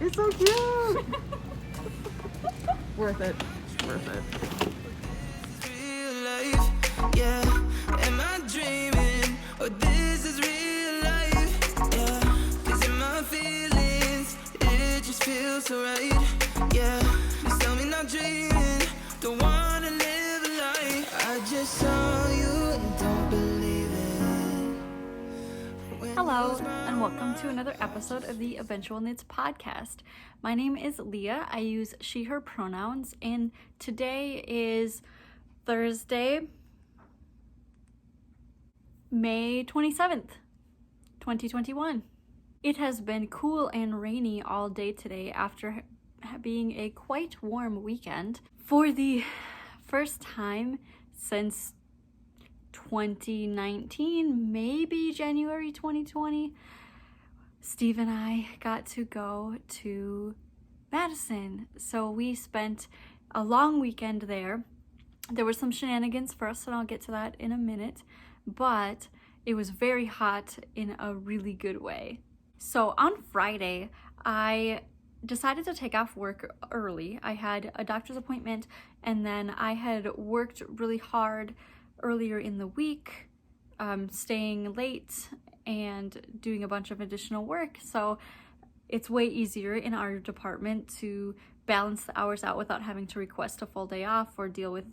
It's so cute. Worth it. It's worth it. Real life, yeah. Am I dreaming? Or this is real life, yeah. 'Cause in my feelings, it just feels so right, yeah. Please tell me not dreaming. Don't wanna live a lie. I just saw you and don't believe it. Hello, and welcome to another episode of the Eventual Knits podcast. My name is Leah. I use she, her pronouns, and today is Thursday, May 27th, 2021. It has been cool and rainy all day today after being a quite warm weekend. For the first time since 2019, maybe January 2020, Steve and I got to go to Madison. So we spent a long weekend there. There were some shenanigans first, and I'll get to that in a minute, but it was very hot in a really good way. So on Friday, I decided to take off work early. I had a doctor's appointment, and then I had worked really hard earlier in the week, staying late and doing a bunch of additional work. So it's way easier in our department to balance the hours out without having to request a full day off or deal with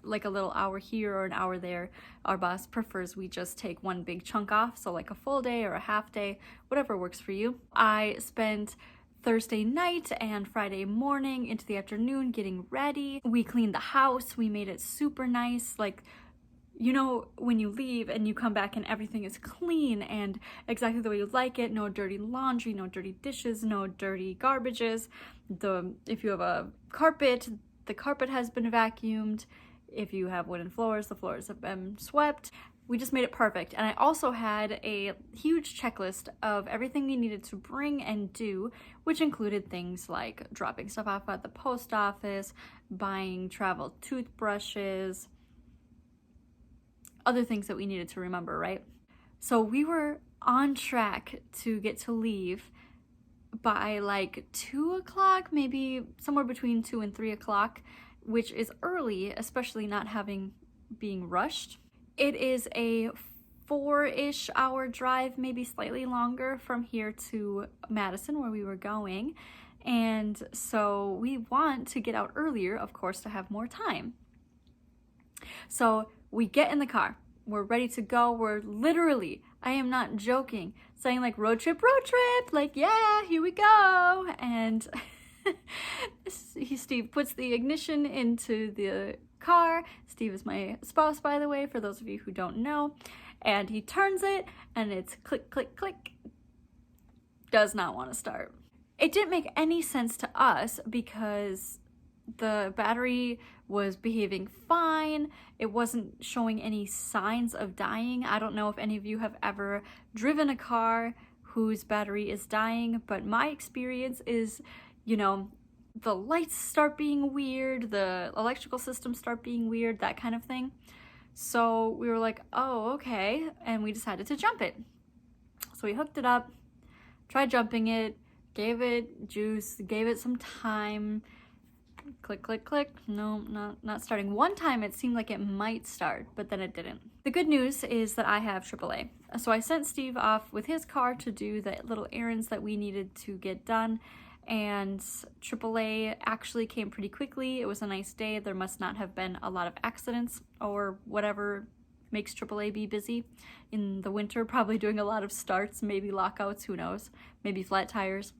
like a little hour here or an hour there. Our boss prefers we just take one big chunk off, so like a full day or a half day, whatever works for you. I spent Thursday night and Friday morning into the afternoon getting ready. We cleaned the house. We made it super nice. Like, you know, when you leave and you come back and everything is clean and exactly the way you like it, no dirty laundry, no dirty dishes, no dirty garbages. If you have a carpet, the carpet has been vacuumed. If you have wooden floors, the floors have been swept. We just made it perfect. And I also had a huge checklist of everything we needed to bring and do, which included things like dropping stuff off at the post office, buying travel toothbrushes, other things that we needed to remember, right? So we were on track to get to leave by like 2 o'clock, maybe somewhere between 2 and 3 o'clock, which is early, especially not being rushed. It is a 4-ish hour drive, maybe slightly longer from here to Madison, where we were going. And so we want to get out earlier, of course, to have more time. So we get in the car, we're ready to go. We're literally, I am not joking, saying like road trip, like, yeah, here we go. And Steve puts the ignition into the car. Steve is my spouse, by the way, for those of you who don't know. And he turns it and it's click, click, click. Does not want to start. It didn't make any sense to us because the battery was behaving fine. It wasn't showing any signs of dying. I don't know if any of you have ever driven a car whose battery is dying, but my experience is, you know, the lights start being weird, the electrical systems start being weird, that kind of thing. So we were like, oh, okay, and we decided to jump it. So we hooked it up, tried jumping it, gave it juice, gave it some time. Click, click, click. No, not starting. One time it seemed like it might start, but then it didn't. The good news is that I have AAA. So I sent Steve off with his car to do the little errands that we needed to get done, and AAA actually came pretty quickly. It was a nice day. There must not have been a lot of accidents or whatever makes AAA be busy in the winter, probably doing a lot of starts, maybe lockouts, who knows, maybe flat tires.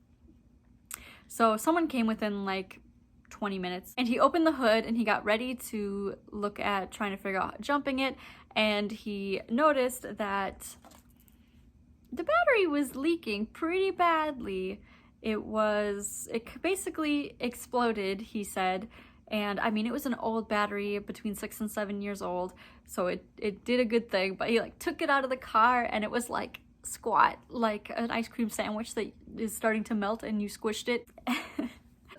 So someone came within like 20 minutes and he opened the hood and he got ready to look at trying to figure out jumping it, and he noticed that the battery was leaking pretty badly. It basically exploded, he said, and I mean, it was an old battery, between 6 and 7 years old, so it did a good thing, but he like took it out of the car and it was like squat, like an ice cream sandwich that is starting to melt and you squished it.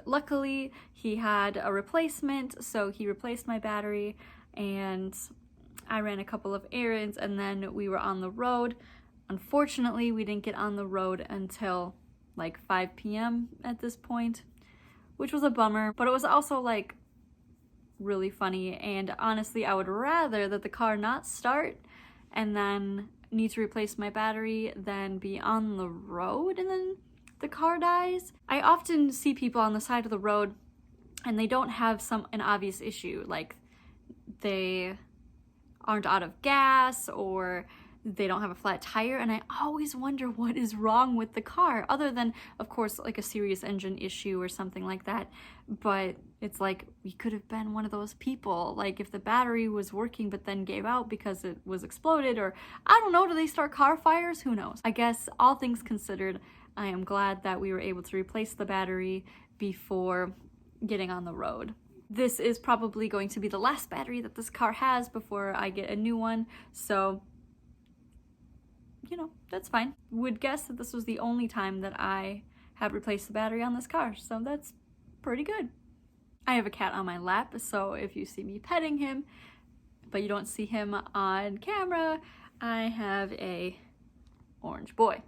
Luckily, he had a replacement, so he replaced my battery, and I ran a couple of errands, and then we were on the road. Unfortunately, we didn't get on the road until like 5 p.m. at this point, which was a bummer, but it was also like really funny. And honestly, I would rather that the car not start and then need to replace my battery than be on the road and then the car dies. I often see people on the side of the road and they don't have an obvious issue, like they aren't out of gas or they don't have a flat tire, and I always wonder what is wrong with the car, other than, of course, like a serious engine issue or something like that. But it's like, we could have been one of those people, like if the battery was working but then gave out because it was exploded, or I don't know, do they start car fires? Who knows? I guess all things considered, I am glad that we were able to replace the battery before getting on the road. This is probably going to be the last battery that this car has before I get a new one, so you know, that's fine. Would guess that this was the only time that I have replaced the battery on this car, so that's pretty good. I have a cat on my lap, so if you see me petting him, but you don't see him on camera, I have a orange boy.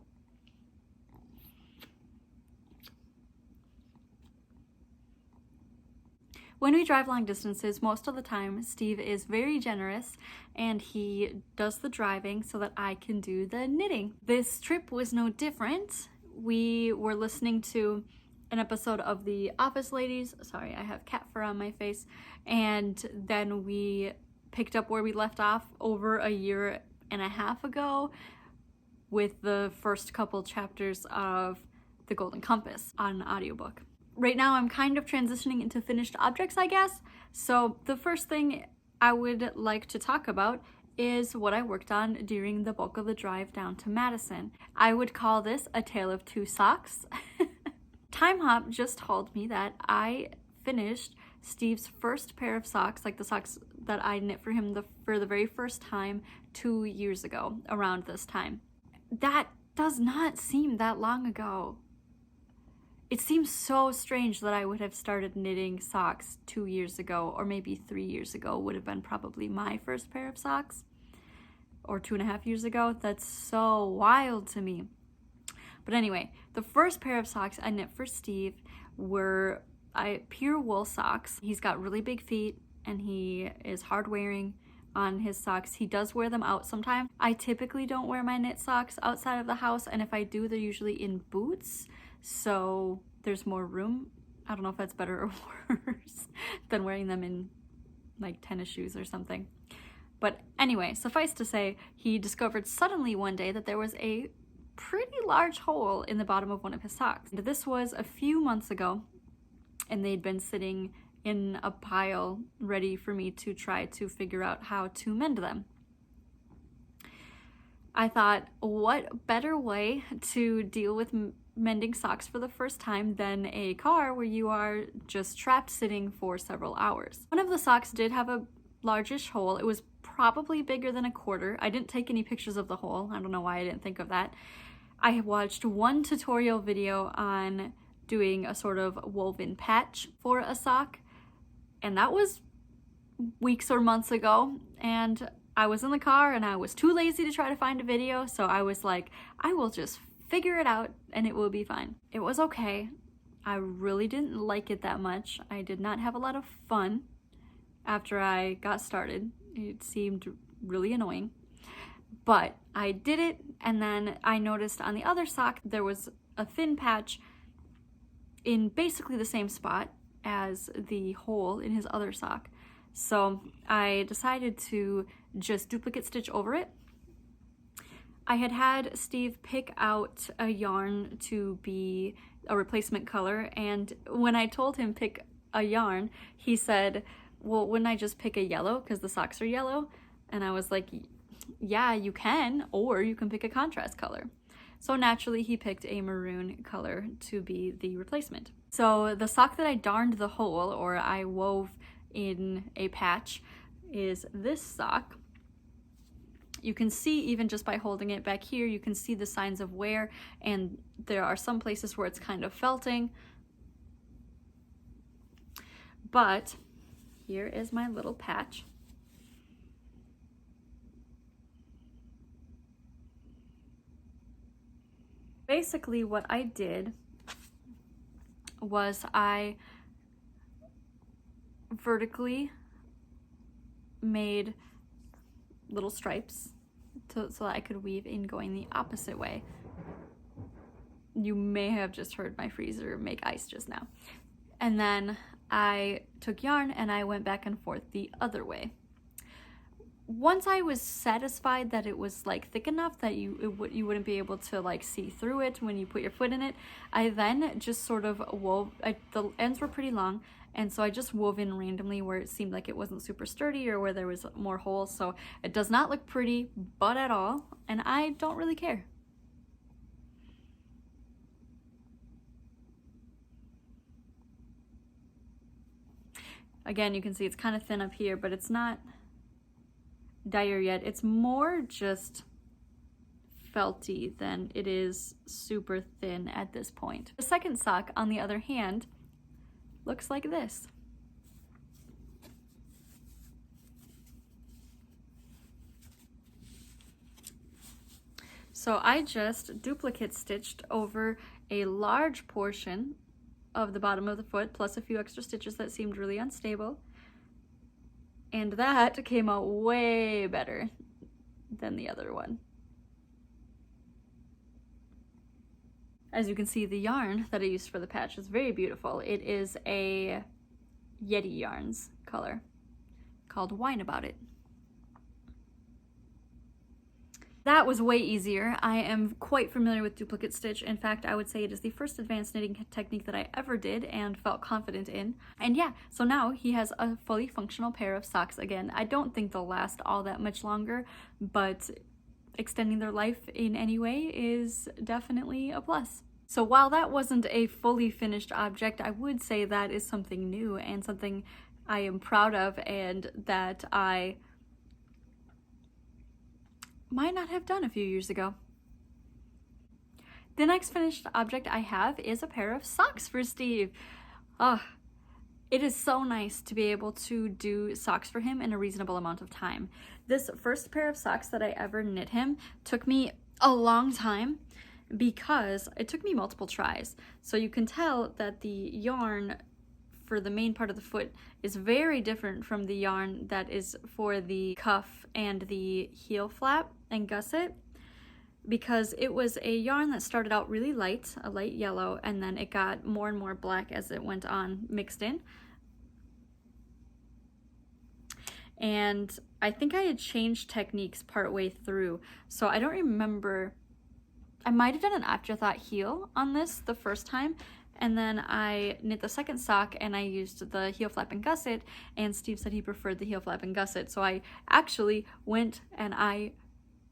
When we drive long distances, most of the time, Steve is very generous and he does the driving so that I can do the knitting. This trip was no different. We were listening to an episode of The Office Ladies. Sorry, I have cat fur on my face. And then we picked up where we left off over a year and a half ago with the first couple chapters of The Golden Compass on audiobook. Right now I'm kind of transitioning into finished objects, I guess. So the first thing I would like to talk about is what I worked on during the bulk of the drive down to Madison. I would call this a tale of two socks. Time Hop just told me that I finished Steve's first pair of socks, like the socks that I knit for him for the very first time 2 years ago, around this time. That does not seem that long ago. It seems so strange that I would have started knitting socks 2 years ago, or maybe 3 years ago would have been probably my first pair of socks, or 2.5 years ago. That's so wild to me. But anyway, the first pair of socks I knit for Steve were pure wool socks. He's got really big feet and he is hard wearing on his socks. He does wear them out sometimes. I typically don't wear my knit socks outside of the house, and if I do, they're usually in boots. So there's more room. I don't know if that's better or worse than wearing them in like tennis shoes or something. But anyway, suffice to say, he discovered suddenly one day that there was a pretty large hole in the bottom of one of his socks. This was a few months ago, and they'd been sitting in a pile ready for me to try to figure out how to mend them. I thought, what better way to deal with mending socks for the first time than a car where you are just trapped sitting for several hours. One of the socks did have a largish hole. It was probably bigger than a quarter. I didn't take any pictures of the hole. I don't know why I didn't think of that. I have watched one tutorial video on doing a sort of woven patch for a sock, and that was weeks or months ago, and I was in the car and I was too lazy to try to find a video, so I was like, I will just figure it out and it will be fine. It was okay. I really didn't like it that much. I did not have a lot of fun after I got started. It seemed really annoying, but I did it, and then I noticed on the other sock there was a thin patch in basically the same spot as the hole in his other sock. So I decided to just duplicate stitch over it. I had Steve pick out a yarn to be a replacement color, and when I told him pick a yarn, he said, well, wouldn't I just pick a yellow because the socks are yellow? And I was like, yeah, you can, or you can pick a contrast color. So naturally he picked a maroon color to be the replacement. So the sock that I darned the hole, or I wove in a patch, is this sock. You can see, even just by holding it back here, you can see the signs of wear, and there are some places where it's kind of felting. But here is my little patch. Basically what I did was I vertically made little stripes so that I could weave in going the opposite way. You may have just heard my freezer make ice just now. And then I took yarn and I went back and forth the other way. Once I was satisfied that it was like thick enough that you wouldn't be able to like see through it when you put your foot in it, I then just sort of wove, the ends were pretty long, and so I just wove in randomly where it seemed like it wasn't super sturdy or where there was more holes. So it does not look pretty, but at all, and I don't really care. Again, you can see it's kind of thin up here, but it's not dire yet. It's more just felty than it is super thin at this point. The second sock, on the other hand, looks like this. So I just duplicate stitched over a large portion of the bottom of the foot, plus a few extra stitches that seemed really unstable. And that came out way better than the other one. As you can see, the yarn that I used for the patch is very beautiful. It is a Yeti Yarns color called Wine About It. That was way easier. I am quite familiar with duplicate stitch. In fact, I would say it is the first advanced knitting technique that I ever did and felt confident in. And yeah, so now he has a fully functional pair of socks again. I don't think they'll last all that much longer, but extending their life in any way is definitely a plus. So while that wasn't a fully finished object, I would say that is something new and something I am proud of and that I might not have done a few years ago. The next finished object I have is a pair of socks for Steve. It is so nice to be able to do socks for him in a reasonable amount of time. This first pair of socks that I ever knit him took me a long time because it took me multiple tries. So you can tell that the yarn for the main part of the foot is very different from the yarn that is for the cuff and the heel flap and gusset, because it was a yarn that started out really light, a light yellow, and then it got more and more black as it went on, mixed in. And I think I had changed techniques partway through, so I don't remember. I might have done an afterthought heel on this the first time, and then I knit the second sock and I used the heel flap and gusset, and Steve said he preferred the heel flap and gusset. So I actually went and I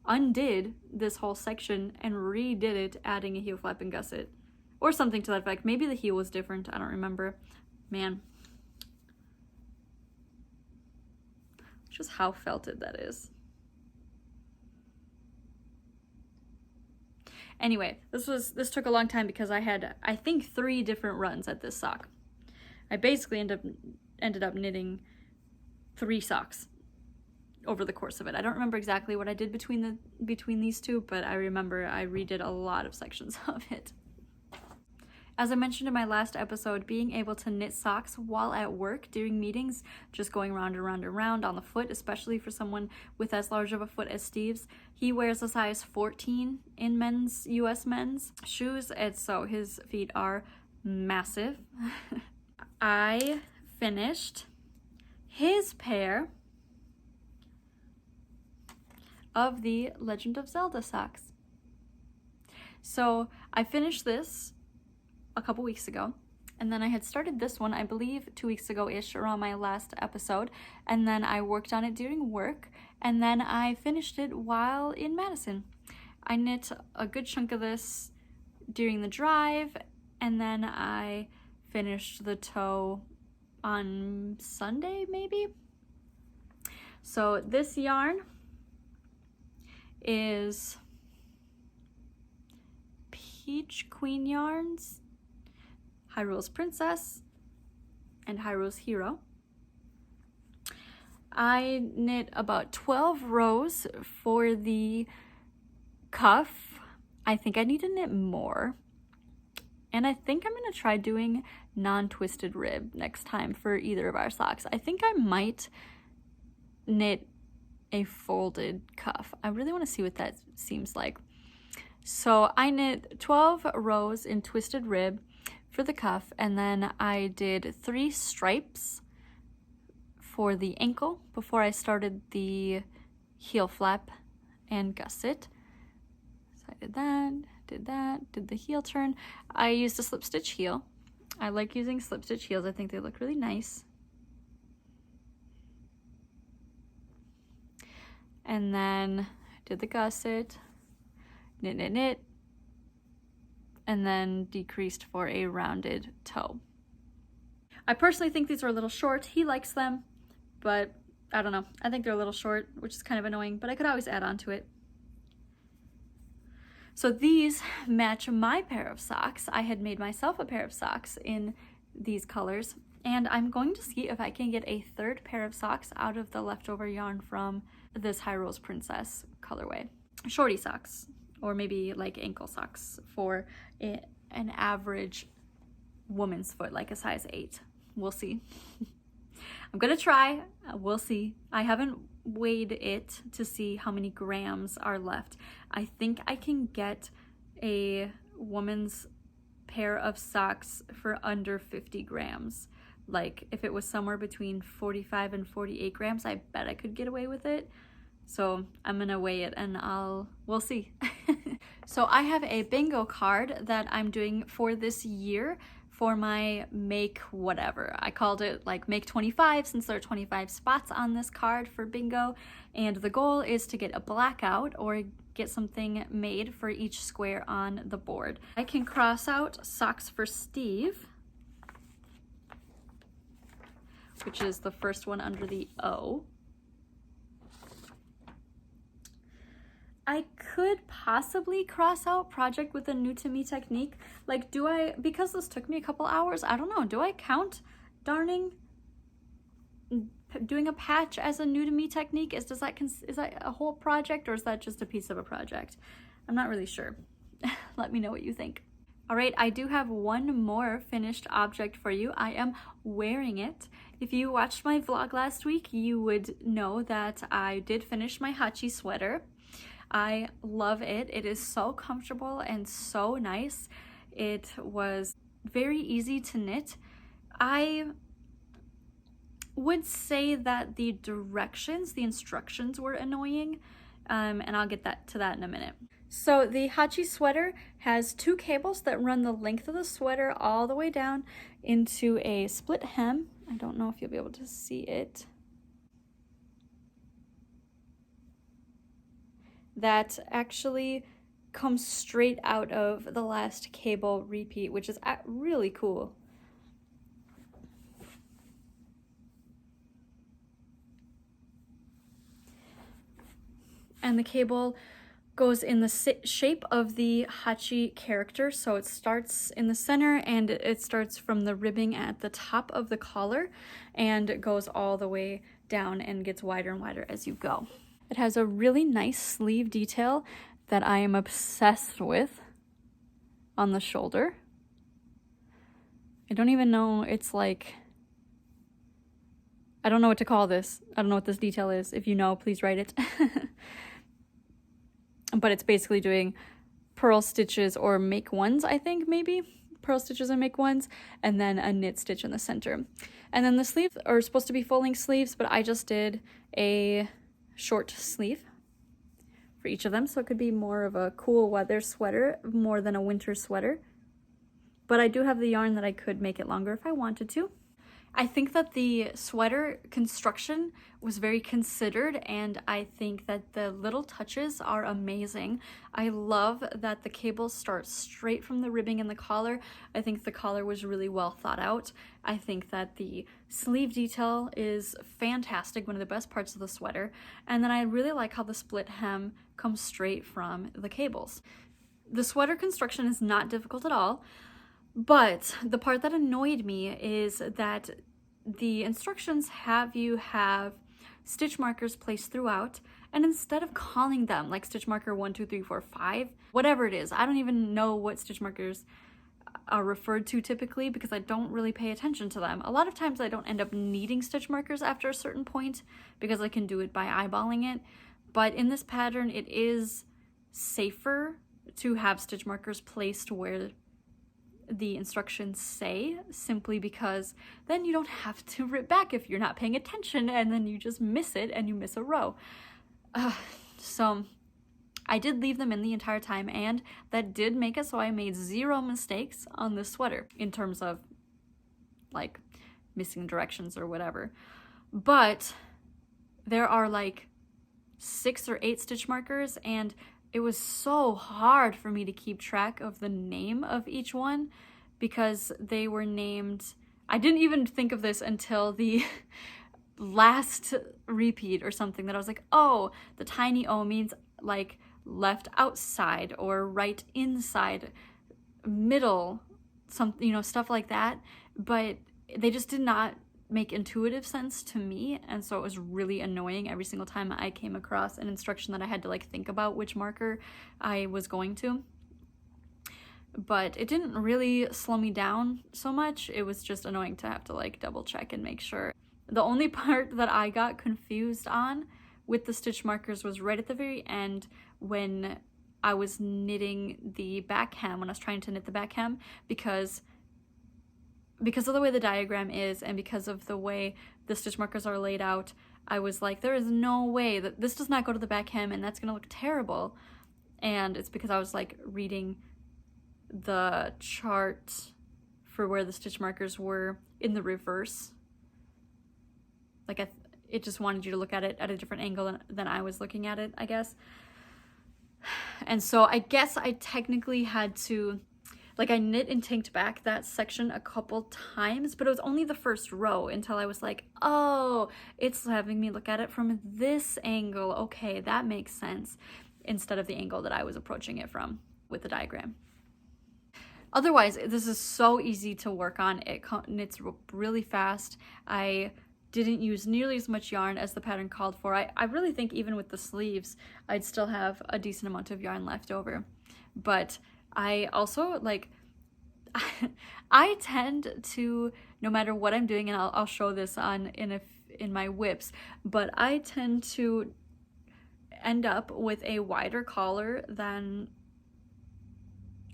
undid this whole section and redid it, adding a heel flap and gusset. Or something to that effect. Maybe the heel was different, I don't remember. Man. Just how felted that is. Anyway, this took a long time because I had, I think, 3 different runs at this sock. I basically ended up knitting 3 socks over the course of it. I don't remember exactly what I did between these two, but I remember I redid a lot of sections of it. As I mentioned in my last episode, being able to knit socks while at work during meetings, just going round and round and round on the foot, especially for someone with as large of a foot as Steve's. He wears a size 14 in men's, US men's shoes, and so his feet are massive. I finished his pair of the Legend of Zelda socks. So I finished this a couple weeks ago, and then I had started this one, I believe 2 weeks ago-ish, around my last episode, and then I worked on it during work, and then I finished it while in Madison. I knit a good chunk of this during the drive, and then I finished the toe on Sunday, maybe? So this yarn is Peach Queen Yarns, Hyrule's Princess, and Hyrule's Hero. I knit about 12 rows for the cuff I think I need to knit more. And I think I'm going to try doing non-twisted rib next time for either of our socks. I think I might knit a folded cuff. I really want to see what that seems like. So I knit 12 rows in twisted rib for the cuff, and then I did 3 stripes for the ankle before I started the heel flap and gusset. So I did that, did the heel turn. I used a slip stitch heel. I like using slip stitch heels. I think they look really nice. And then did the gusset, knit, and then decreased for a rounded toe. I personally think these are a little short. He likes them, but I don't know. I think they're a little short, which is kind of annoying, but I could always add on to it. So these match my pair of socks. I had made myself a pair of socks in these colors, and I'm going to see if I can get a third pair of socks out of the leftover yarn from this High Rose Princess colorway. Shorty socks, or maybe like ankle socks for an average woman's foot, like a size 8. We'll see. I'm gonna try, we'll see. I haven't weighed it to see how many grams are left. I think I can get a woman's pair of socks for under 50 grams. Like if it was somewhere between 45 and 48 grams, I bet I could get away with it. So I'm gonna weigh it and we'll see. So I have a bingo card that I'm doing for this year for my make whatever. I called it like make 25 since there are 25 spots on this card for bingo. And the goal is to get a blackout or get something made for each square on the board. I can cross out socks for Steve, which is the first one under the O. I could possibly cross out project with a new to me technique. Like, do I, because this took me a couple hours, I don't know, do I count darning doing a patch as a new to me technique? Is that a whole project, or is that just a piece of a project? I'm not really sure. Let me know what you think. All right, I do have one more finished object for you. I am wearing it. If you watched my vlog last week, you would know that I did finish my Hachi sweater. I love it. It is so comfortable and so nice. It was very easy to knit. I would say that the instructions were annoying, and I'll get to that in a minute. So the Hachi sweater has 2 cables that run the length of the sweater all the way down into a split hem. I don't know if you'll be able to see it. That actually comes straight out of the last cable repeat, which is really cool. And the cable goes in the shape of the Hachi character, so it starts in the center and it starts from the ribbing at the top of the collar and it goes all the way down and gets wider and wider as you go. It has a really nice sleeve detail that I am obsessed with on the shoulder. I don't even know, it's like, I don't know what to call this. I don't know what this detail is. If you know, please write it. But it's basically doing purl stitches or make ones, I think, maybe. Purl stitches and make ones, and then a knit stitch in the center. And then the sleeves are supposed to be full length sleeves, but I just did a short sleeve for each of them, so it could be more of a cool weather sweater more than a winter sweater. But I do have the yarn that I could make it longer if I wanted to. I think that the sweater construction was very considered, and I think that the little touches are amazing. I love that the cables start straight from the ribbing and the collar. I think the collar was really well thought out. I think that the sleeve detail is fantastic, one of the best parts of the sweater. And then I really like how the split hem comes straight from the cables. The sweater construction is not difficult at all. But the part that annoyed me is that the instructions have you have stitch markers placed throughout, And instead of calling them like stitch marker 1, 2, 3, 4, 5, whatever it is, I don't even know what stitch markers are referred to typically because I don't really pay attention to them. A lot of times I don't end up needing stitch markers after a certain point because I can do it by eyeballing it. But in this pattern, it is safer to have stitch markers placed where the instructions say, simply because then you don't have to rip back if you're not paying attention and then you just miss it and you miss a row. So I did leave them in the entire time, and that did make it so I made 0 mistakes on this sweater in terms of like missing directions or whatever. But there are like 6 or 8 stitch markers, and it was so hard for me to keep track of the name of each one because they were named. I didn't even think of this until the last repeat or something, that I was like, oh, the tiny O means like left outside or right inside, middle, something, you know, stuff like that. But they just did not make intuitive sense to me, and so it was really annoying every single time I came across an instruction that I had to like think about which marker I was going to. But it didn't really slow me down so much. It was just annoying to have to like double check and make sure. The only part that I got confused on with the stitch markers was right at the very end when I was knitting the back hem, when I was trying to knit the back hem, because of the way the diagram is and because of the way the stitch markers are laid out, I was like, there is no way that this does not go to the back hem and that's gonna look terrible. And it's because I was like reading the chart for where the stitch markers were in the reverse. Like it just wanted you to look at it at a different angle than I was looking at it, I guess. And so I guess I technically had to, like, I knit and tanked back that section a couple times, but it was only the first row until I was like, oh, it's having me look at it from this angle. Okay, that makes sense, instead of the angle that I was approaching it from with the diagram. Otherwise, this is so easy to work on. It knits really fast. I didn't use nearly as much yarn as the pattern called for. I really think even with the sleeves, I'd still have a decent amount of yarn left over. But I also, like, I tend to, no matter what I'm doing, and I'll show this in my whips, but I tend to end up with a wider collar than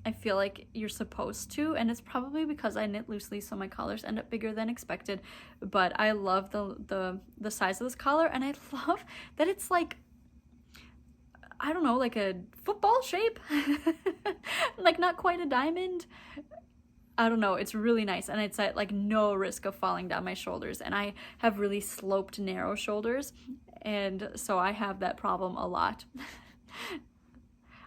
I feel like you're supposed to, and it's probably because I knit loosely, so my collars end up bigger than expected. But I love the size of this collar, and I love that it's like, I don't know, like a football shape, like not quite a diamond. I don't know, it's really nice, and it's at like no risk of falling down my shoulders, and I have really sloped, narrow shoulders, and so I have that problem a lot.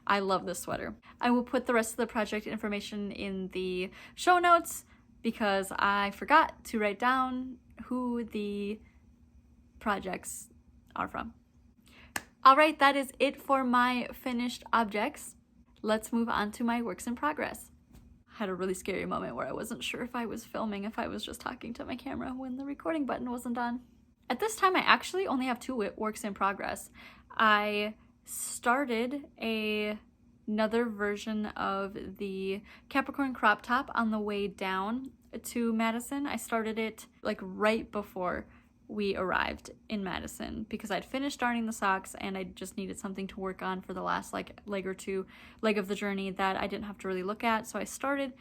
I love this sweater. I will put the rest of the project information in the show notes because I forgot to write down who the projects are from. All right, that is it for my finished objects. Let's move on to my works in progress. I had a really scary moment where I wasn't sure if I was filming, if I was just talking to my camera when the recording button wasn't on. At this time, I actually only have 2 works in progress. I started another version of the Capricorn crop top on the way down to Madison. I started it like right before we arrived in Madison because I'd finished darning the socks and I just needed something to work on for the last like leg of the journey that I didn't have to really look at. So I started,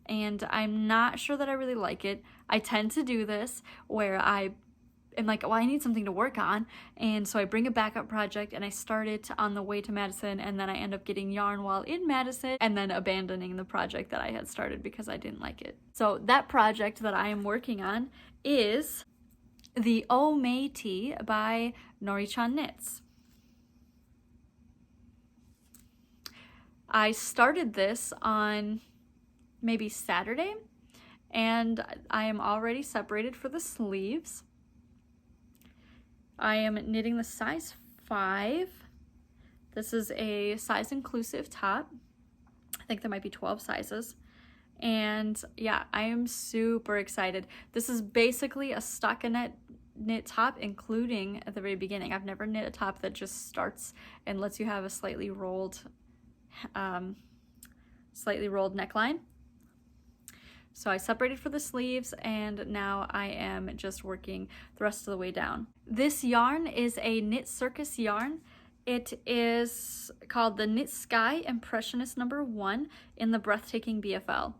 and I'm not sure that I really like it. I tend to do this where I'm like, well, I need something to work on, and so I bring a backup project and I start it on the way to Madison, and then I end up getting yarn while in Madison and then abandoning the project that I had started because I didn't like it. So that project that I am working on is the Oh May Tee by Nori-chan Knits. I started this on maybe Saturday, and I am already separated for the sleeves. I am knitting the size 5. This is a size inclusive top. I think there might be 12 sizes. And yeah, I am super excited. This is basically a stockinette knit top, including at the very beginning. I've never knit a top that just starts and lets you have a slightly rolled neckline. So I separated for the sleeves, and now I am just working the rest of the way down. This yarn is a Knit Circus yarn. It is called the Knit Sky Impressionist number 1 in the Breathtaking BFL.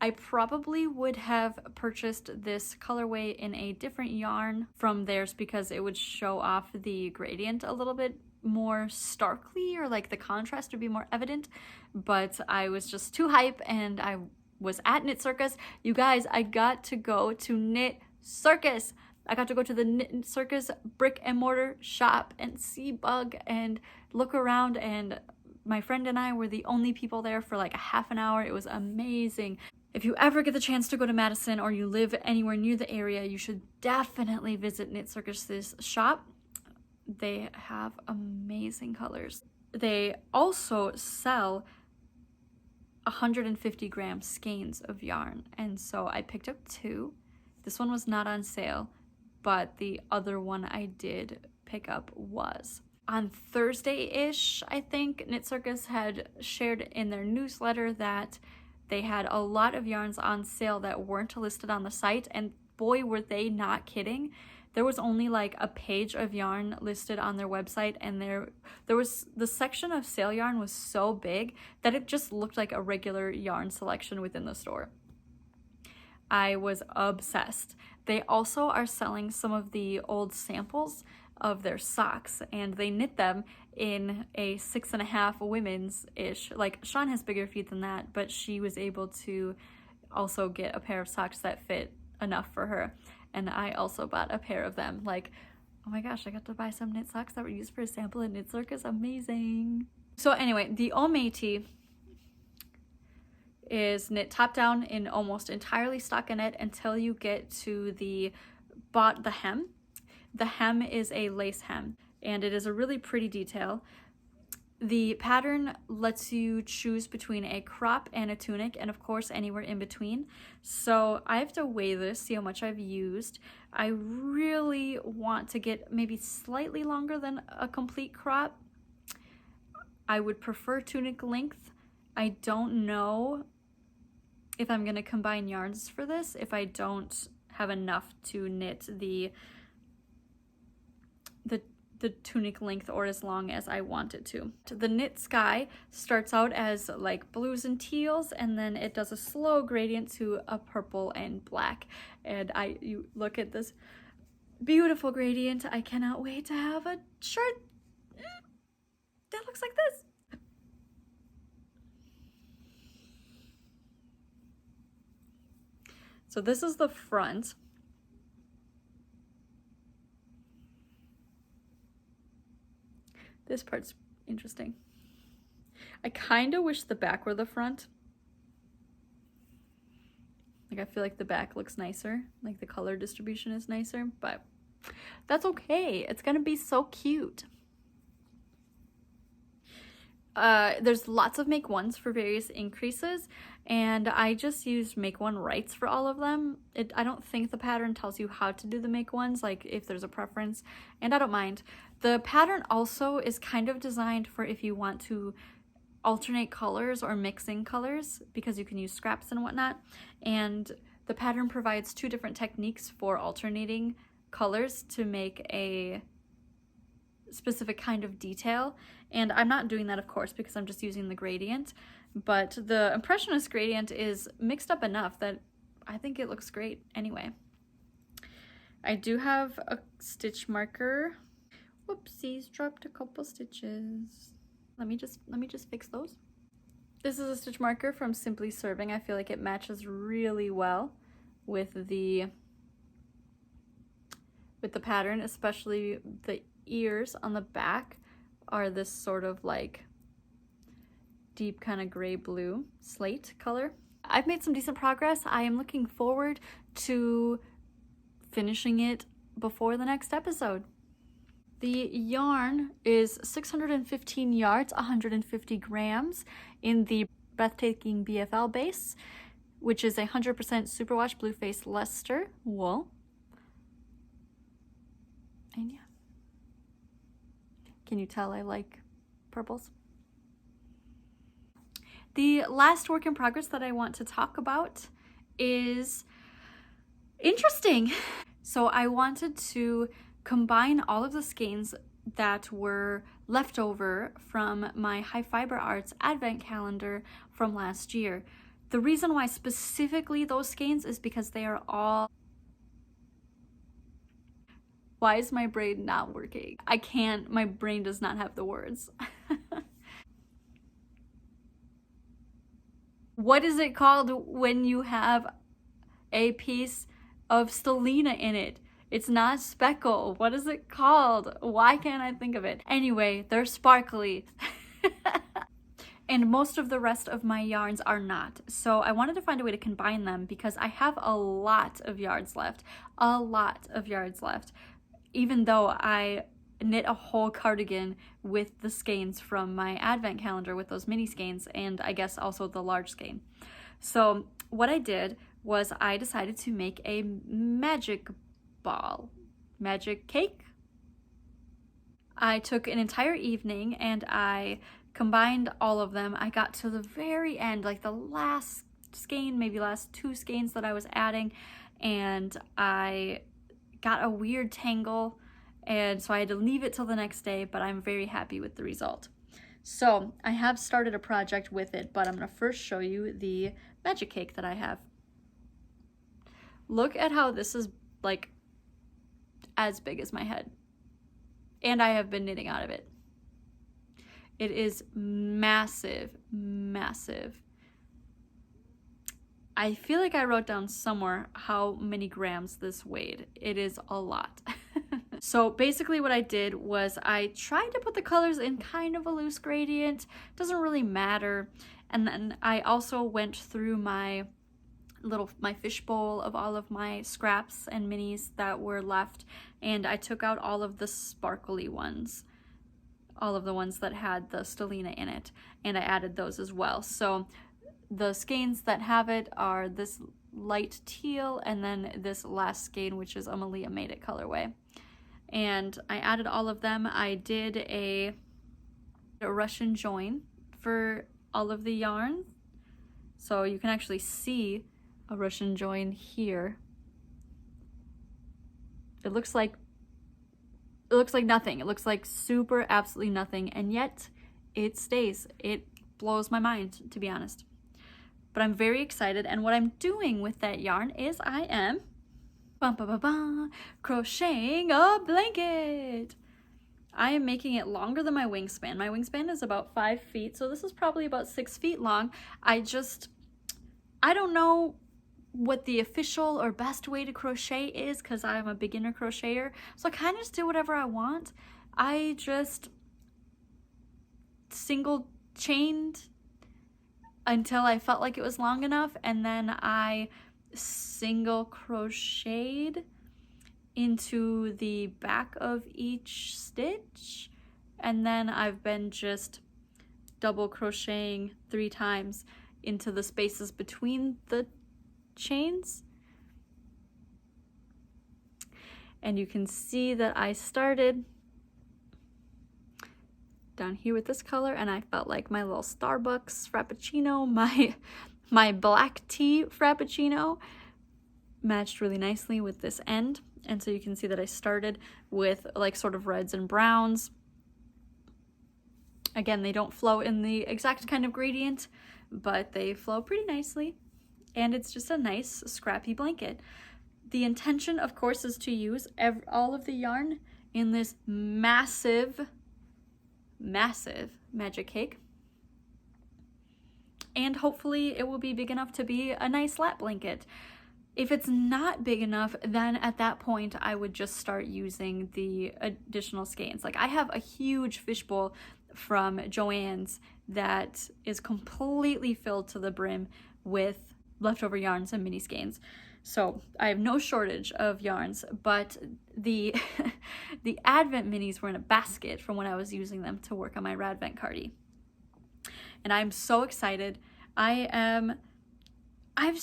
I probably would have purchased this colorway in a different yarn from theirs because it would show off the gradient a little bit more starkly, or like the contrast would be more evident, but I was just too hype and I was at Knit Circus. You guys, I got to go to Knit Circus. I got to go to the Knit Circus brick and mortar shop and see Bug and look around, and my friend and I were the only people there for like a half an hour. It was amazing. If you ever get the chance to go to Madison or you live anywhere near the area, you should definitely visit Knit Circus's shop. They have amazing colors. They also sell 150 gram skeins of yarn, and so I picked up 2. This one was not on sale, but the other one I did pick up was. On Thursday-ish, I think, Knit Circus had shared in their newsletter that they had a lot of yarns on sale that weren't listed on the site, and boy, were they not kidding. There was only like a page of yarn listed on their website, and there was the section of sale yarn was so big that it just looked like a regular yarn selection within the store. I was obsessed. They also are selling some of the old samples of their socks, and they knit them in a 6.5 women's-ish. Like, Sean has bigger feet than that, but she was able to also get a pair of socks that fit enough for her. And I also bought a pair of them. Like, oh my gosh, I got to buy some knit socks that were used for a sample at Knit Circus. Amazing. So anyway, the Omeiti is knit top down in almost entirely stockinette until you get to the hem. The hem is a lace hem, and it is a really pretty detail. The pattern lets you choose between a crop and a tunic, and of course anywhere in between. So I have to weigh this, see how much I've used. I really want to get maybe slightly longer than a complete crop. I would prefer tunic length. I don't know if I'm going to combine yarns for this if I don't have enough to knit the tunic length or as long as I want it to. The Knit Sky starts out as like blues and teals, and then it does a slow gradient to a purple and black. And you look at this beautiful gradient. I cannot wait to have a shirt that looks like this. So this is the front. This part's interesting. I kind of wish the back were the front. Like, I feel like the back looks nicer. Like, the color distribution is nicer, but that's okay. It's gonna be so cute. There's lots of make ones for various increases, and I just used make one rights for all of them. I don't think the pattern tells you how to do the make ones, like if there's a preference, and I don't mind. The pattern also is kind of designed for if you want to alternate colors or mixing colors, because you can use scraps and whatnot, and the pattern provides 2 different techniques for alternating colors to make a specific kind of detail. And I'm not doing that, of course, because I'm just using the gradient, but the Impressionist gradient is mixed up enough that I think it looks great anyway. I do have a stitch marker. Whoopsies, dropped a couple stitches. Let me just fix those. This is a stitch marker from Simply Serving. I feel like it matches really well with the pattern, especially the ears on the back are this sort of like deep kind of gray blue slate color. I've made some decent progress. I am looking forward to finishing it before the next episode. The yarn is 615 yards, 150 grams in the Breathtaking BFL base, which is 100% superwash blue face Leicester wool. And yeah. Can you tell I like purples? The last work in progress that I want to talk about is interesting. So I wanted to combine all of the skeins that were left over from my High Fiber Arts advent calendar from last year. The reason why specifically those skeins is because they are all... Why is my brain not working? I can't, my brain does not have the words. What is it called when you have a piece of stellina in it? It's not speckle. What is it called? Why can't I think of it? Anyway, they're sparkly. And most of the rest of my yarns are not. So I wanted to find a way to combine them because I have a lot of yards left. A lot of yards left. Even though I knit a whole cardigan with the skeins from my advent calendar with those mini skeins, and I guess also the large skein. So what I did was I decided to make a magic ball, magic cake. I took an entire evening and I combined all of them. I got to the very end, like the last skein, maybe last 2 skeins that I was adding, and I got a weird tangle, and so I had to leave it till the next day, but I'm very happy with the result. So I have started a project with it, but I'm gonna first show you the magic cake that I have. Look at how this is like as big as my head, and I have been knitting out of it. It is massive, massive. I feel like I wrote down somewhere how many grams this weighed. It is a lot. So basically what I did was I tried to put the colors in kind of a loose gradient. Doesn't really matter. And then I also went through my fishbowl of all of my scraps and minis that were left, and I took out all of the sparkly ones, all of the ones that had the stellina in it, and I added those as well. So the skeins that have it are this light teal and then this last skein, which is a Malia Made It colorway. And I added all of them. I did a Russian join for all of the yarn. So you can actually see a Russian join here. It looks like nothing. It looks like super absolutely nothing, and yet it stays. It blows my mind, to be honest. But I'm very excited, and what I'm doing with that yarn is I am crocheting a blanket. I am making it longer than my wingspan. My wingspan is about 5 feet, so this is probably about 6 feet long. I don't know what the official or best way to crochet is because I'm a beginner crocheter, so I kind of just do whatever I want. I just single chained until I felt like it was long enough, and then I single crocheted into the back of each stitch, and then I've been just double crocheting 3 times into the spaces between the chains. And you can see that I started down here with this color, and I felt like my little Starbucks Frappuccino, my black tea Frappuccino matched really nicely with this end. And so you can see that I started with like sort of reds and browns. Again, they don't flow in the exact kind of gradient, but they flow pretty nicely. And it's just a nice scrappy blanket. The intention, of course, is to use all of the yarn in this massive magic cake. And hopefully it will be big enough to be a nice lap blanket. If it's not big enough, then at that point I would just start using the additional skeins. Like I have a huge fishbowl from Joann's that is completely filled to the brim with leftover yarns and mini skeins. So I have no shortage of yarns, but the Advent minis were in a basket from when I was using them to work on my Radvent cardi. And I'm so excited. I've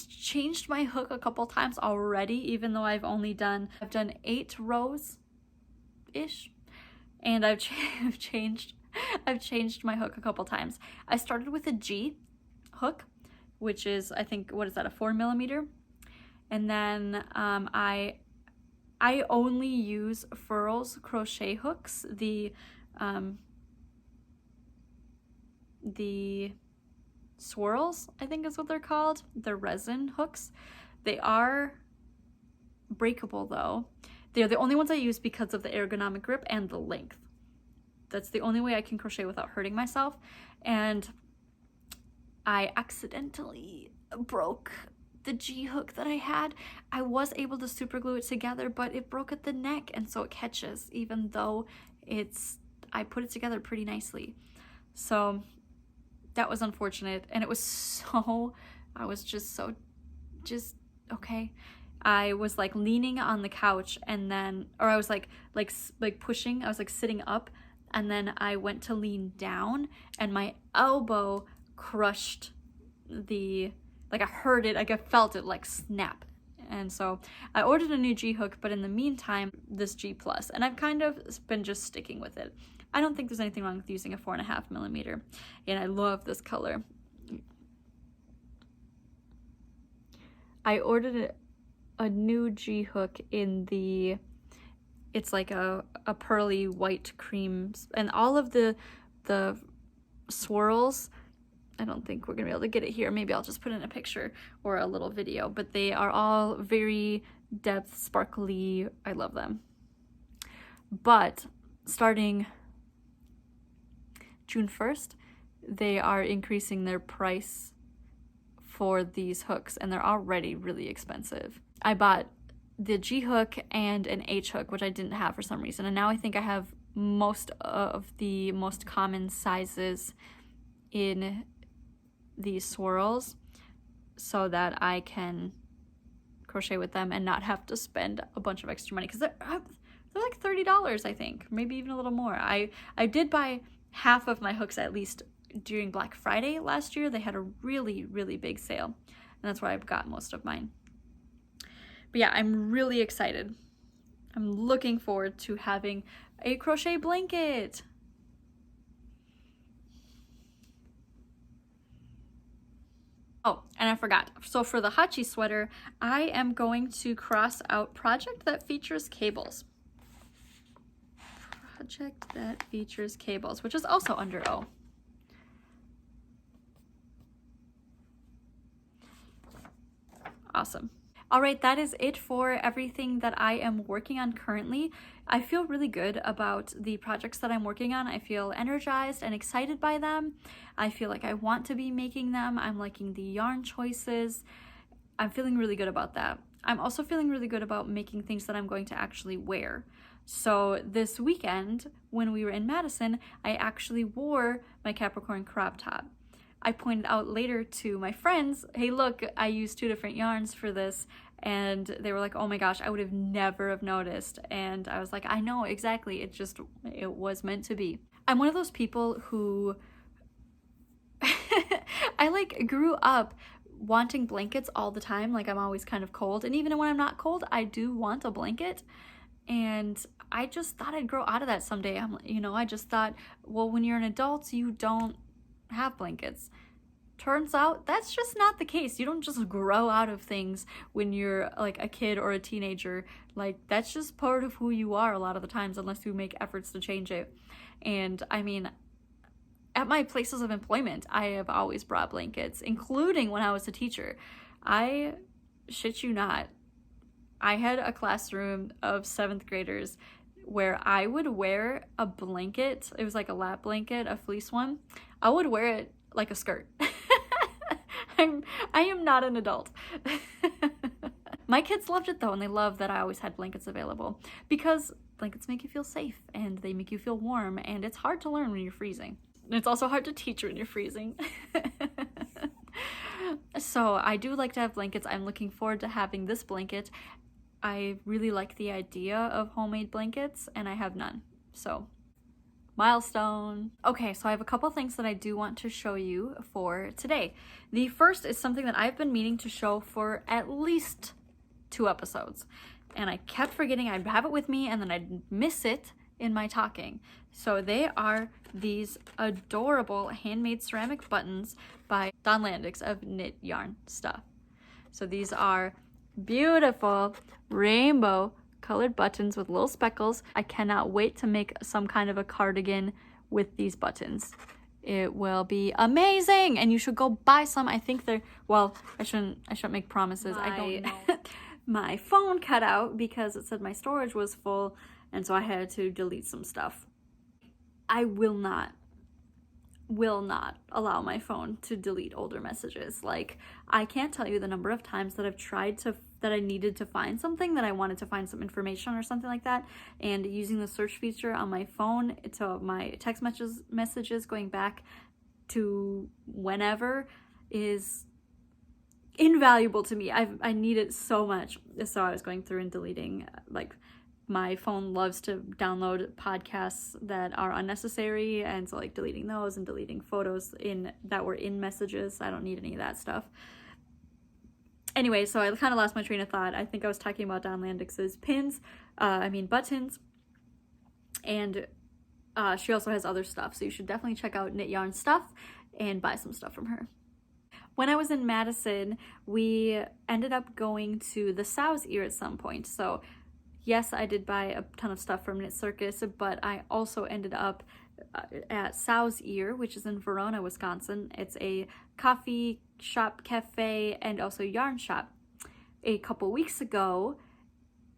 changed my hook a couple times already, even though I've done 8 rows ish. And I've changed my hook a couple times. I started with a G hook, which is, I think, what is that, a 4mm? And then I only use Furls crochet hooks, the swirls, I think is what they're called, the resin hooks. They are breakable though. They're the only ones I use because of the ergonomic grip and the length. That's the only way I can crochet without hurting myself. And I accidentally broke the G hook that I had. I was able to super glue it together, but it broke at the neck, and so it catches, even though I put it together pretty nicely. So that was unfortunate, and it was I was just okay. I was like leaning on the couch, and then, or I was like pushing, I was like sitting up, and then I went to lean down, and my elbow crushed like I heard it, like I felt it like snap. And so I ordered a new G hook, but in the meantime, this G+, and I've kind of been just sticking with it. I don't think there's anything wrong with using a 4.5mm, and I love this color. I ordered a new G hook in it's like a pearly white cream, and all of the swirls, I don't think we're gonna be able to get it here. Maybe I'll just put in a picture or a little video, but they are all very depth, sparkly. I love them. But starting June 1st, they are increasing their price for these hooks, and they're already really expensive. I bought the G hook and an H hook, which I didn't have for some reason, and now I think I have most of the most common sizes in these swirls, so that I can crochet with them and not have to spend a bunch of extra money, because they're like $30, I think, maybe even a little more. I did buy half of my hooks at least during Black Friday last year. They had a really, really big sale, and that's where I got most of mine. But yeah, I'm really excited. I'm looking forward to having a crochet blanket. Oh, and I forgot. So for the Hachi sweater, I am going to cross out project that features cables. Project that features cables, which is also under O. Awesome. All right, that is it for everything that I am working on currently. I feel really good about the projects that I'm working on. I feel energized and excited by them. I feel like I want to be making them. I'm liking the yarn choices. I'm feeling really good about that. I'm also feeling really good about making things that I'm going to actually wear. So this weekend, when we were in Madison, I actually wore my Capricorn crop top. I pointed out later to my friends, hey look, I used 2 different yarns for this, and they were like, oh my gosh, I would have never have noticed. And I was like, I know, exactly, it was meant to be. I'm one of those people who I like grew up wanting blankets all the time. Like I'm always kind of cold, and even when I'm not cold, I do want a blanket. And I just thought I'd grow out of that someday. I just thought, well, when you're an adult, you don't have blankets. Turns out that's just not the case. You don't just grow out of things when you're like a kid or a teenager. Like that's just part of who you are a lot of the times, unless you make efforts to change it. And I mean, at my places of employment, I have always brought blankets, including when I was a teacher. I shit you not, I had a classroom of 7th graders where I would wear a blanket. It was like a lap blanket, a fleece one. I would wear it like a skirt. I am not an adult. My kids loved it though, and they loved that I always had blankets available, because blankets make you feel safe and they make you feel warm, and it's hard to learn when you're freezing. And it's also hard to teach when you're freezing. So I do like to have blankets. I'm looking forward to having this blanket. I really like the idea of homemade blankets, and I have none. So, milestone. Okay, so I have a couple things that I do want to show you for today. The first is something that I've been meaning to show for at least 2 episodes. And I kept forgetting I'd have it with me, and then I'd miss it, in my talking. So they are these adorable handmade ceramic buttons by Dawn Landix of Knit Yarn Stuff. So these are beautiful rainbow colored buttons with little speckles. I cannot wait to make some kind of a cardigan with these buttons. It will be amazing, and you should go buy some. I think they're, well, I shouldn't make promises. I don't know. My phone cut out because it said my storage was full, and so I had to delete some stuff. I will not allow my phone to delete older messages. Like, I can't tell you the number of times that I've tried to, that I needed to find something, that I wanted to find some information or something like that, and using the search feature on my phone to my text messages going back to whenever is invaluable to me. I need it so much. So I was going through and deleting, like, my phone loves to download podcasts that are unnecessary, and so like deleting those and deleting photos that were in messages. I don't need any of that stuff. Anyway, so I kind of lost my train of thought. I think I was talking about Dawn Landix's buttons, and she also has other stuff, so you should definitely check out Knit Yarn Stuff and buy some stuff from her. When I was in Madison, we ended up going to the Sow's Ear at some point. So yes, I did buy a ton of stuff from Knit Circus, but I also ended up at Sow's Ear, which is in Verona, Wisconsin. It's a coffee shop, cafe, and also yarn shop. A couple weeks ago,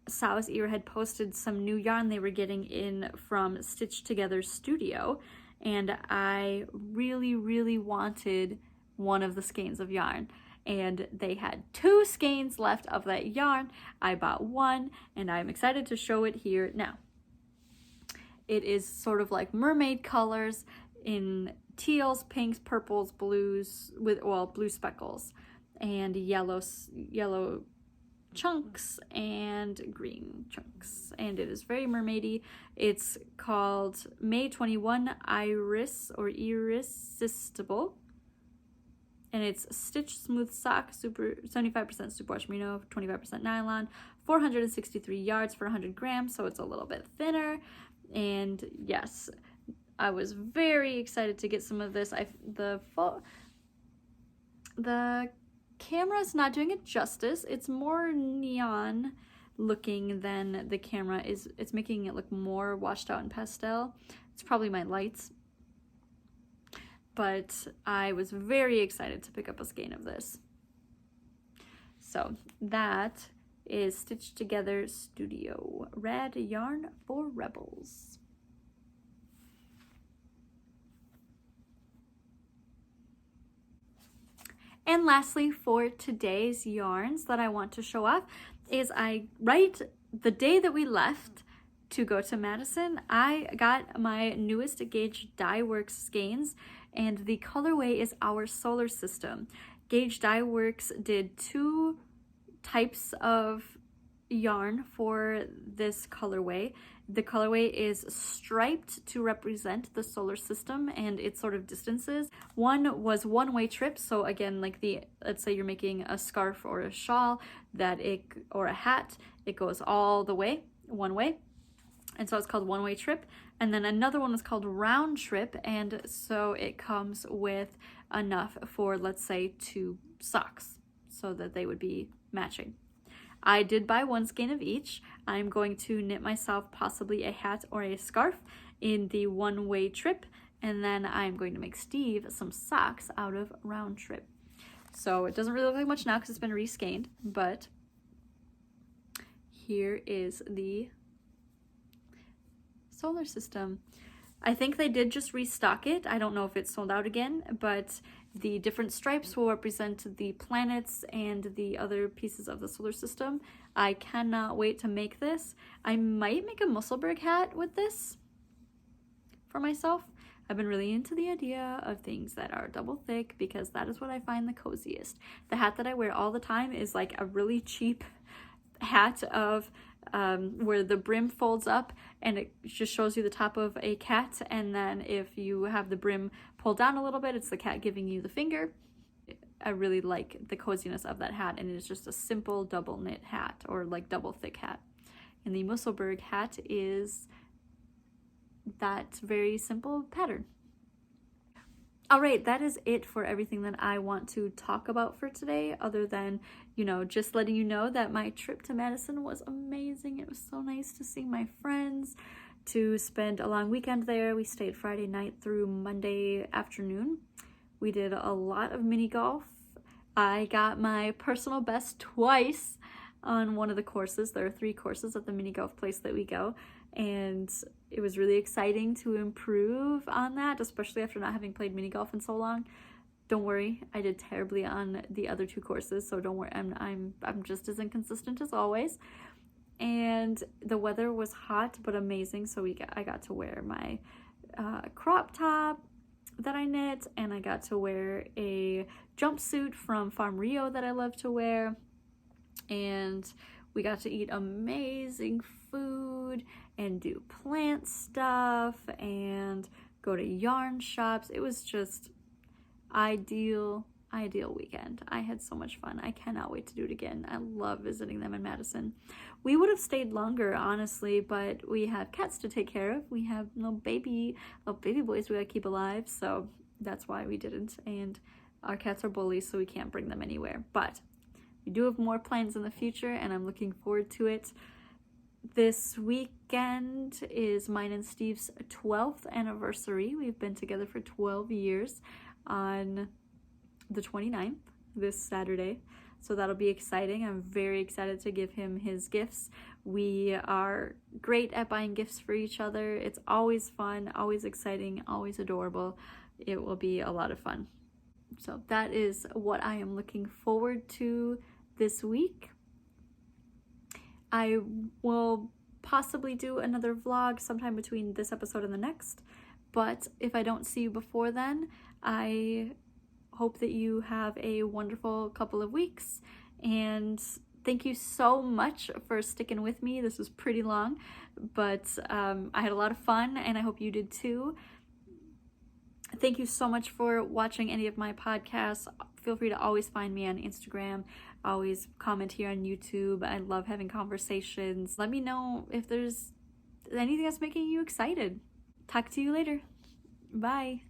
Sow's Ear had posted some new yarn they were getting in from Stitch Together Studio, and I really, really wanted one of the skeins of yarn, and they had 2 skeins left of that yarn. I bought one, and I'm excited to show it here now. It is sort of like mermaid colors in teals, pinks, purples, blues, with, well, blue speckles, and yellow chunks and green chunks, and it is very mermaidy. It's called May 21 Iris or Irresistible, and it's Stitch Smooth Sock, 75% superwash merino, 25% nylon, 463 yards for 100 grams, so it's a little bit thinner. And yes, I was very excited to get some of this. The camera's not doing it justice. It's more neon looking than the camera is. It's making it look more washed out in pastel. It's probably my lights. But I was very excited to pick up a skein of this. So that is Stitch Together Studio. Rad yarn for rebels. And lastly, for today's yarns that I want to show off is right the day that we left to go to Madison, I got my newest Gauge Dye Works skeins, and the colorway is Our Solar System. Gauge Dye Works did 2 types of yarn for this colorway. The colorway is striped to represent the solar system and its sort of distances. One was one-way trip, so again, like let's say you're making a scarf or a shawl or a hat, it goes all the way, one way. And so it's called one-way trip. And then another one is called round trip, and so it comes with enough for, let's say, 2 socks so that they would be matching. I did buy 1 skein of each. I'm going to knit myself possibly a hat or a scarf in the one-way trip, and then I'm going to make Steve some socks out of round trip. So it doesn't really look like much now because it's been reskeined, but here is the solar system. I think they did just restock it. I don't know if it's sold out again, but the different stripes will represent the planets and the other pieces of the solar system. I cannot wait to make this. I might make a Musselburgh hat with this for myself. I've been really into the idea of things that are double thick because that is what I find the coziest. The hat that I wear all the time is like a really cheap hat of where the brim folds up and it just shows you the top of a cat, and then if you have the brim pulled down a little bit, it's the cat giving you the finger. I really like the coziness of that hat, and it is just a simple double knit hat or like double thick hat. And the Musselburgh hat is that very simple pattern. All right, that is it for everything that I want to talk about for today, other than, just letting you know that my trip to Madison was amazing. It was so nice to see my friends, to spend a long weekend there. We stayed Friday night through Monday afternoon. We did a lot of mini golf. I got my personal best twice on one of the courses. There are 3 courses at the mini golf place that we go, and it was really exciting to improve on that, especially after not having played mini golf in so long. Don't worry, I did terribly on the other 2 courses, so don't worry. I'm just as inconsistent as always. And the weather was hot but amazing, so I got to wear my crop top that I knit, and I got to wear a jumpsuit from Farm Rio that I love to wear, and we got to eat amazing food and do plant stuff and go to yarn shops. It was just ideal weekend. I had so much fun. I cannot wait to do it again. I love visiting them in Madison. We would have stayed longer, honestly, but we have cats to take care of. We have little baby boys we gotta keep alive, so that's why we didn't. And our cats are bullies, so we can't bring them anywhere. But we do have more plans in the future, and I'm looking forward to it. This weekend is mine and Steve's 12th anniversary. We've been together for 12 years on the 29th, this Saturday. So that'll be exciting. I'm very excited to give him his gifts. We are great at buying gifts for each other. It's always fun, always exciting, always adorable. It will be a lot of fun. So that is what I am looking forward to this week. I will possibly do another vlog sometime between this episode and the next, but if I don't see you before then, I hope that you have a wonderful couple of weeks, and thank you so much for sticking with me. This was pretty long, but I had a lot of fun, and I hope you did too. Thank you so much for watching any of my podcasts. Feel free to always find me on Instagram, always comment here on YouTube. I love having conversations. Let me know if there's anything that's making you excited. Talk to you later. Bye.